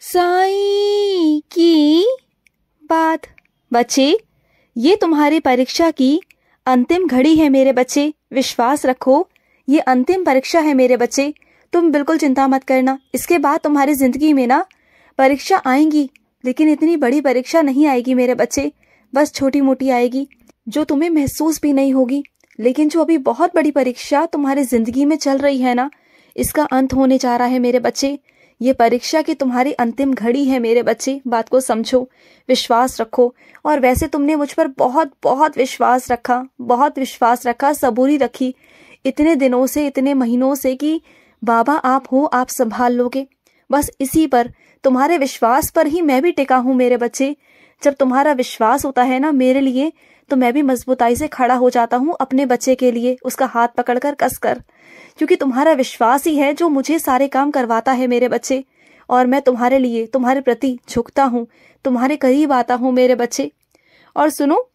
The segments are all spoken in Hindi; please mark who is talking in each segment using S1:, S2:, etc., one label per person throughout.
S1: साईं की बात। बच्चे, ये तुम्हारी परीक्षा की अंतिम घड़ी है मेरे बच्चे। विश्वास रखो, ये अंतिम परीक्षा है मेरे बच्चे। तुम बिल्कुल चिंता मत करना। इसके बाद तुम्हारी जिंदगी में ना परीक्षा आएंगी, लेकिन इतनी बड़ी परीक्षा नहीं आएगी मेरे बच्चे। बस छोटी मोटी आएगी जो तुम्हें महसूस भी नहीं होगी। लेकिन जो अभी बहुत बड़ी परीक्षा तुम्हारी जिंदगी में चल रही है ना, इसका अंत होने जा रहा है मेरे बच्चे। ये परीक्षा की तुम्हारी अंतिम घड़ी है मेरे बच्चे। बात को समझो, विश्वास रखो। और वैसे तुमने मुझ पर बहुत बहुत विश्वास रखा, सबूरी रखी इतने दिनों से, इतने महीनों से कि बाबा आप हो, आप संभाल लोगे। बस इसी पर, तुम्हारे विश्वास पर ही मैं भी टिका हूं मेरे बच्चे। जब तुम्हारा विश्वास होता है ना मेरे लिए, तो मैं भी मजबूताई से खड़ा हो जाता हूँ अपने बच्चे के लिए, उसका हाथ पकड़कर कसकर। क्योंकि तुम्हारा विश्वास ही है जो मुझे सारे काम करवाता है मेरे बच्चे। और मैं तुम्हारे लिए, तुम्हारे प्रति झुकता हूँ, तुम्हारे करीब आता हूँ मेरे बच्चे। और सुनो,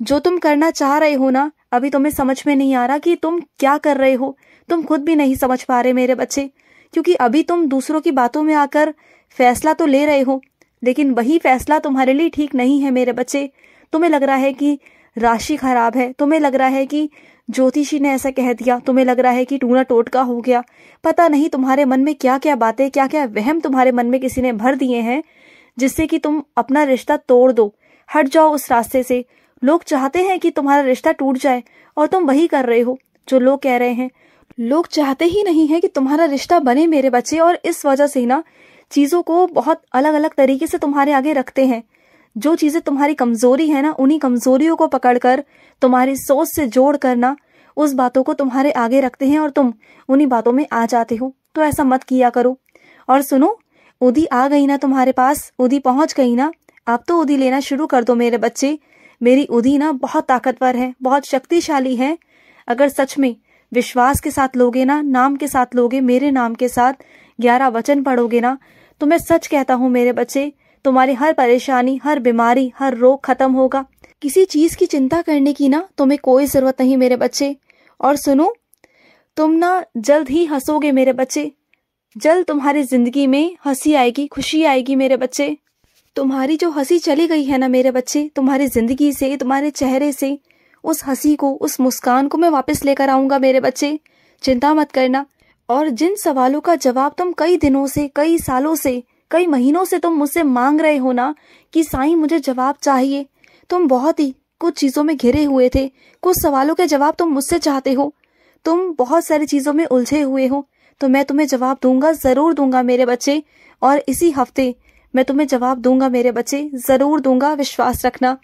S1: जो तुम करना चाह रहे हो ना, अभी तुम्हें समझ में नहीं आ रहा कि तुम क्या कर रहे हो। तुम खुद भी नहीं समझ पा रहे मेरे बच्चे। क्योंकि अभी तुम दूसरों की बातों में आकर फैसला तो ले रहे हो, लेकिन वही फैसला तुम्हारे लिए ठीक नहीं है मेरे बच्चे। तुम्हें लग रहा है कि राशि खराब है, तुम्हें लग रहा है कि ज्योतिषी ने ऐसा कह दिया, तुम्हें लग रहा है कि टूना टोटका हो गया। पता नहीं तुम्हारे मन में क्या क्या बातें, क्या क्या वहम तुम्हारे मन में किसी ने भर दिए हैं, जिससे कि तुम अपना रिश्ता तोड़ दो, हट जाओ उस रास्ते से। लोग चाहते हैं कि तुम्हारा रिश्ता टूट जाए, और तुम वही कर रहे हो जो लोग कह रहे हैं। लोग चाहते ही नहीं है कि तुम्हारा रिश्ता बने मेरे बच्चे। और इस वजह से ना चीजों को बहुत अलग अलग तरीके से तुम्हारे आगे रखते हैं। जो चीजें तुम्हारी कमजोरी है ना, उन्हीं कमजोरियों को पकड़कर तुम्हारी सोच से जोड़ करना उस बातों को तुम्हारे आगे रखते हैं, और तुम उन्हीं बातों में आ जाते हो। तो ऐसा मत किया करो। और सुनो, उदी आ गई ना तुम्हारे पास, उदी पहुंच गई ना, अब तो उदी लेना शुरू कर दो मेरे बच्चे। मेरी उदी ना बहुत ताकतवर है, बहुत शक्तिशाली है। अगर सच में विश्वास के साथ लोगे ना, नाम के साथ लोगे, मेरे नाम के साथ 11 वचन पढ़ोगे ना, तो मैं सच कहता हूँ मेरे बच्चे, तुम्हारी हर परेशानी, हर बीमारी, हर रोग खत्म होगा। किसी चीज की चिंता करने की ना तुम्हें कोई जरूरत नहीं मेरे बच्चे। और सुनो, तुम ना जल्द ही हंसोगे मेरे बच्चे। जल्द तुम्हारी जिंदगी में हंसी आएगी, खुशी आएगी मेरे बच्चे। तुम्हारी जो हंसी चली गई है ना मेरे बच्चे, तुम्हारी जिंदगी से, तुम्हारे चेहरे से, उस हंसी को, उस मुस्कान को मैं वापस लेकर आऊंगा मेरे बच्चे। चिंता मत करना। और जिन सवालों का जवाब तुम कई दिनों से, कई सालों से, कई महीनों से तुम मुझसे मांग रहे हो ना कि साईं मुझे जवाब चाहिए, तुम बहुत ही कुछ चीजों में घिरे हुए थे। कुछ सवालों के जवाब तुम मुझसे चाहते हो। तुम बहुत सारी चीजों में उलझे हुए हो, तो मैं तुम्हें जवाब दूंगा, जरूर दूंगा मेरे बच्चे। और इसी हफ्ते मैं तुम्हें जवाब दूंगा मेरे बच्चे, जरूर दूंगा, विश्वास रखना।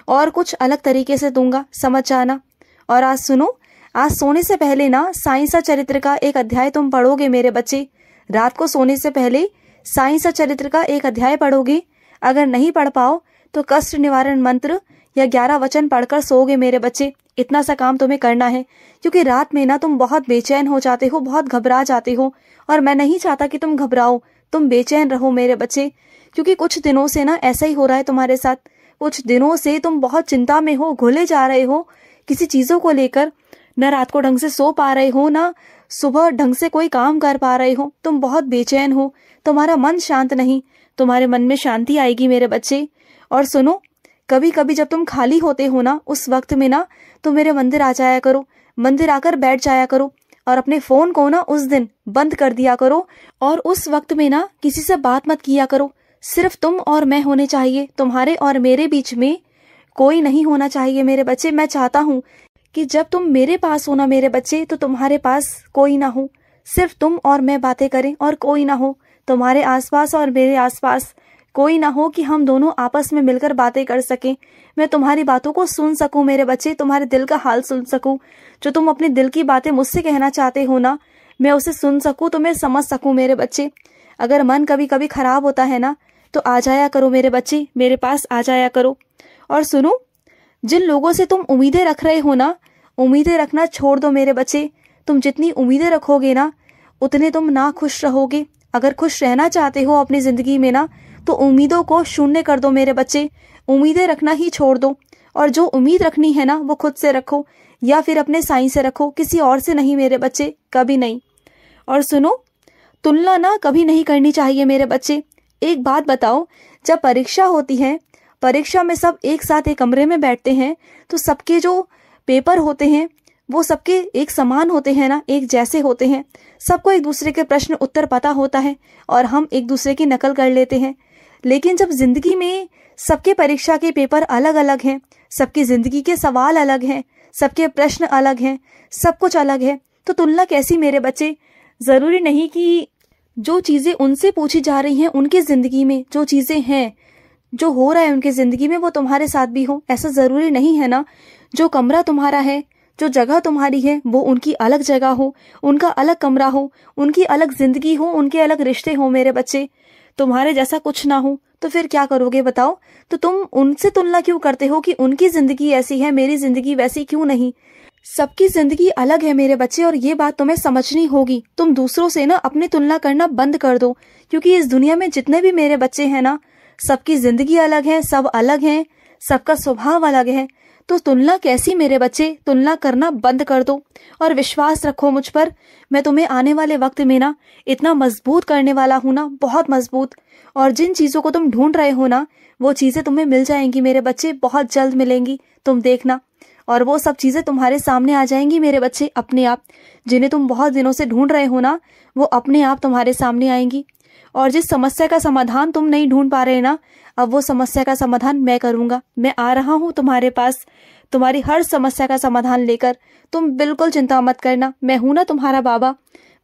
S1: और कुछ अलग तरीके से दूंगा, समझ जाना। और आज सुनो, आज सोने से पहले ना साईं सचरित्र का एक अध्याय तुम पढ़ोगे मेरे बच्चे। रात को सोने से पहले साईं सचरित्र का एक अध्याय पढ़ोगे। अगर नहीं पढ़ पाओ तो कष्ट निवारण मंत्र या 11 वचन पढ़कर सोओगे मेरे बच्चे। इतना सा काम तुम्हें करना है, क्योंकि रात में ना तुम बहुत बेचैन हो जाते हो, बहुत घबरा जाते हो। और मैं नहीं चाहता कि तुम घबराओ, तुम बेचैन रहो मेरे बच्चे। क्योंकि कुछ दिनों से ना ऐसा ही हो रहा है तुम्हारे साथ। कुछ दिनों से तुम बहुत चिंता में हो, घुले जा रहे हो किसी चीजों को लेकर। न रात को ढंग से सो पा रहे हो, ना सुबह ढंग से कोई काम कर पा रहे हो। तुम बहुत बेचैन हो, तुम्हारा मन शांत नहीं। तुम्हारे मन में शांति आएगी मेरे बच्चे। और सुनो, कभी कभी जब तुम खाली होते हो ना, उस वक्त में ना तुम मेरे मंदिर आ जाया करो, मंदिर आकर बैठ जाया करो। और अपने फोन को ना उस दिन बंद कर दिया करो। और उस वक्त में ना किसी से बात मत किया करो। सिर्फ तुम और मैं होने चाहिए, तुम्हारे और मेरे बीच में कोई नहीं होना चाहिए मेरे बच्चे। मैं चाहता हूँ कि जब तुम मेरे पास हो ना मेरे बच्चे, तो तुम्हारे पास कोई ना हो, सिर्फ तुम और मैं बातें करें, और कोई ना हो तुम्हारे आसपास और मेरे आसपास। कोई ना हो कि हम दोनों आपस में मिलकर बातें कर सकें। मैं तुम्हारी बातों को सुन सकूं मेरे बच्चे, तुम्हारे दिल का हाल सुन सकूं। जो तुम अपने दिल की बातें मुझसे कहना चाहते हो ना, मैं उसे सुन सकूं, तुम्हें समझ सकूं मेरे बच्चे। अगर मन कभी कभी खराब होता है ना, तो आ जाया करो मेरे बच्चे, मेरे पास आ जाया करो। और सुनो, जिन लोगों से तुम उम्मीदें रख रहे हो ना, उम्मीदें रखना छोड़ दो मेरे बच्चे। तुम जितनी उम्मीदें रखोगे ना, उतने तुम ना खुश रहोगे। अगर खुश रहना चाहते हो अपनी जिंदगी में ना, तो उम्मीदों को शून्य कर दो मेरे बच्चे। उम्मीदें रखना ही छोड़ दो। और जो उम्मीद रखनी है ना, वो खुद से रखो, या फिर अपने साईं से रखो, किसी और से नहीं मेरे बच्चे, कभी नहीं। और सुनो, तुलना ना कभी नहीं करनी चाहिए मेरे बच्चे। एक बात बताओ, जब परीक्षा होती है, परीक्षा में सब एक साथ एक कमरे में बैठते हैं, तो सबके जो पेपर होते हैं वो सबके एक समान होते हैं ना, एक जैसे होते हैं। सबको एक दूसरे के प्रश्न उत्तर पता होता है और हम एक दूसरे की नकल कर लेते हैं। लेकिन जब जिंदगी में सबके परीक्षा के पेपर अलग अलग हैं, सबकी जिंदगी के सवाल अलग हैं, सबके प्रश्न अलग हैं, सब कुछ अलग है, तो तुलना कैसी मेरे बच्चे? जरूरी नहीं कि जो चीजें उनसे पूछी जा रही हैं उनकी जिंदगी में, जो चीजें हैं, जो हो रहा है उनकी जिंदगी में, वो तुम्हारे साथ भी हो, ऐसा जरूरी नहीं है ना। जो कमरा तुम्हारा है, जो जगह तुम्हारी है, वो उनकी अलग जगह हो, उनका अलग कमरा हो, उनकी अलग जिंदगी हो, उनके अलग रिश्ते हो मेरे बच्चे। तुम्हारे जैसा कुछ ना हो तो फिर क्या करोगे बताओ? तो तुम उनसे तुलना क्यों करते हो कि उनकी जिंदगी ऐसी है, मेरी जिंदगी वैसी क्यों नहीं? सबकी जिंदगी अलग है मेरे बच्चे, और ये बात तुम्हें समझनी होगी। तुम दूसरों से ना अपनी तुलना करना बंद कर दो, क्योंकि इस दुनिया में जितने भी मेरे बच्चे हैं ना, सबकी जिंदगी अलग है, सब अलग हैं, सबका स्वभाव अलग है। तो तुलना कैसी मेरे बच्चे? तुलना करना बंद कर दो और विश्वास रखो मुझ पर। मैं तुम्हें आने वाले वक्त में ना इतना मजबूत करने वाला हूं ना, बहुत मजबूत। और जिन चीजों को तुम ढूंढ रहे हो ना, वो चीजें तुम्हें मिल जाएंगी मेरे बच्चे, बहुत जल्द मिलेंगी, तुम देखना। और वो सब चीजें तुम्हारे सामने आ जाएंगी मेरे बच्चे अपने आप। जिन्हें तुम बहुत दिनों से ढूंढ रहे हो ना, वो अपने आप तुम्हारे सामने आएंगी। और जिस समस्या का समाधान तुम नहीं ढूंढ पा रहे ना, अब वो समस्या का समाधान मैं करूंगा। मैं आ रहा हूँ तुम्हारे पास, तुम्हारी हर समस्या का समाधान लेकर। तुम बिल्कुल चिंता मत करना, मैं हूं ना तुम्हारा बाबा।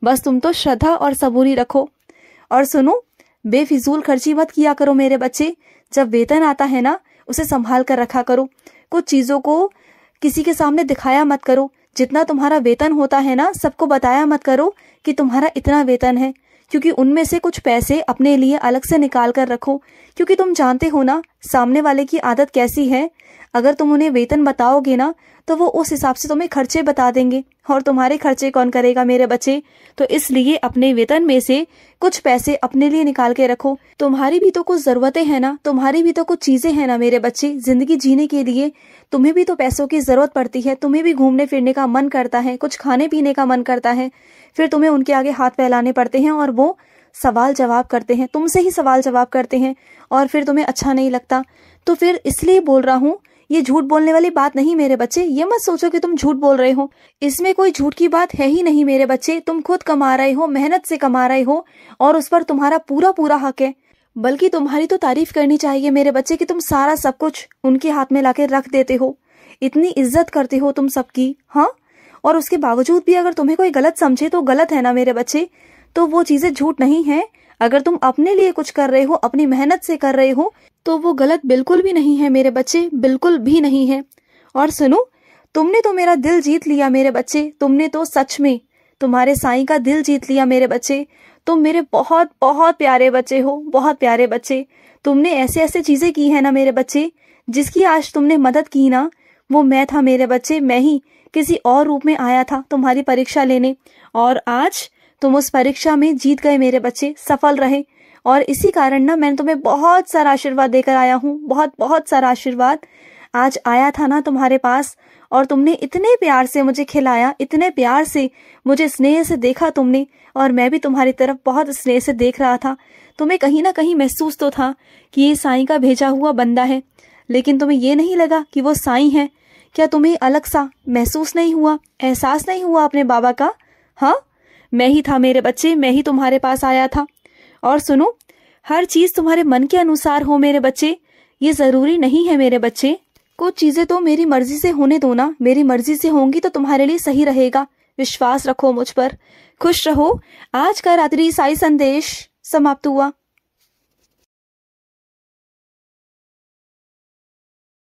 S1: बस तुम तो श्रद्धा और सबूरी रखो। और सुनो, बेफिजूल खर्ची मत किया करो मेरे बच्चे। जब वेतन आता है ना, उसे संभाल कर रखा करो। कुछ चीजों को किसी के सामने दिखाया मत करो। जितना तुम्हारा वेतन होता है ना, सबको बताया मत करो कि तुम्हारा इतना वेतन है, क्योंकि उनमें से कुछ पैसे अपने लिए अलग से निकाल कर रखो। क्योंकि तुम जानते हो ना सामने वाले की आदत कैसी है। अगर तुम उन्हें वेतन बताओगे ना, तो वो उस हिसाब से तुम्हें खर्चे बता देंगे, और तुम्हारे खर्चे कौन करेगा मेरे बच्चे? तो इसलिए अपने वेतन में से कुछ पैसे अपने लिए निकाल के रखो। तुम्हारी भी तो कुछ जरूरतें हैं ना, तुम्हारी भी तो कुछ चीजें हैं ना मेरे बच्चे। जिंदगी जीने के लिए तुम्हें भी तो पैसों की जरूरत पड़ती है। तुम्हें भी घूमने फिरने का मन करता है, कुछ खाने पीने का मन करता है, फिर तुम्हें उनके आगे हाथ फैलाने पड़ते हैं और वो सवाल जवाब करते हैं, तुमसे ही सवाल जवाब करते हैं, और फिर तुम्हें अच्छा नहीं लगता। तो फिर इसलिए बोल रहा हूँ, ये झूठ बोलने वाली बात नहीं मेरे बच्चे। ये मत सोचो कि तुम झूठ बोल रहे हो, इसमें कोई झूठ की बात है ही नहीं मेरे बच्चे। तुम खुद कमा रहे हो, मेहनत से कमा रहे हो, और उस पर तुम्हारा पूरा पूरा हक है। बल्कि तुम्हारी तो तारीफ करनी चाहिए मेरे बच्चे कि तुम सारा सब कुछ उनके हाथ में लाके रख देते हो, इतनी इज्जत करते हो तुम सबकी। हाँ, और उसके बावजूद भी अगर तुम्हें कोई गलत समझे तो गलत है ना मेरे बच्चे। तो वो चीजें झूठ नहीं है। अगर तुम अपने लिए कुछ कर रहे हो, अपनी मेहनत से कर रहे हो, तो वो गलत बिल्कुल भी नहीं है मेरे बच्चे, बिल्कुल भी नहीं है। और सुनो, तुमने तो मेरा दिल जीत लिया मेरे बच्चे। तुमने तो सच में तुम्हारे साईं का दिल जीत लिया मेरे बच्चे। तुम मेरे बहुत बहुत प्यारे बच्चे हो, बहुत प्यारे बच्चे। तुमने ऐसे ऐसे चीजें की है ना मेरे बच्चे, जिसकी आज तुमने मदद की ना, वो मैं था मेरे बच्चे। मैं ही किसी और रूप में आया था तुम्हारी परीक्षा लेने, और आज तुम उस परीक्षा में जीत गए मेरे बच्चे, सफल रहे। और इसी कारण ना मैंने तुम्हें बहुत सारा आशीर्वाद देकर आया हूँ, बहुत बहुत सारा आशीर्वाद। आज आया था ना तुम्हारे पास, और तुमने इतने प्यार से मुझे खिलाया, इतने प्यार से मुझे स्नेह से देखा तुमने, और मैं भी तुम्हारी तरफ बहुत स्नेह से देख रहा था। तुम्हें कहीं ना कहीं महसूस तो था कि ये साईं का भेजा हुआ बंदा है, लेकिन तुम्हें ये नहीं लगा कि वो साईं है। क्या तुम्हें अलग सा महसूस नहीं हुआ, एहसास नहीं हुआ अपने बाबा का? हाँ, मैं ही था मेरे बच्चे, मैं ही तुम्हारे पास आया था। और सुनो, हर चीज तुम्हारे मन के अनुसार हो मेरे बच्चे, ये जरूरी नहीं है मेरे बच्चे। कुछ चीजें तो मेरी मर्जी से होने दो ना, मेरी मर्जी से होंगी तो तुम्हारे लिए सही रहेगा। विश्वास रखो मुझ पर। खुश रहो। आज का रात्रि साई संदेश समाप्त हुआ।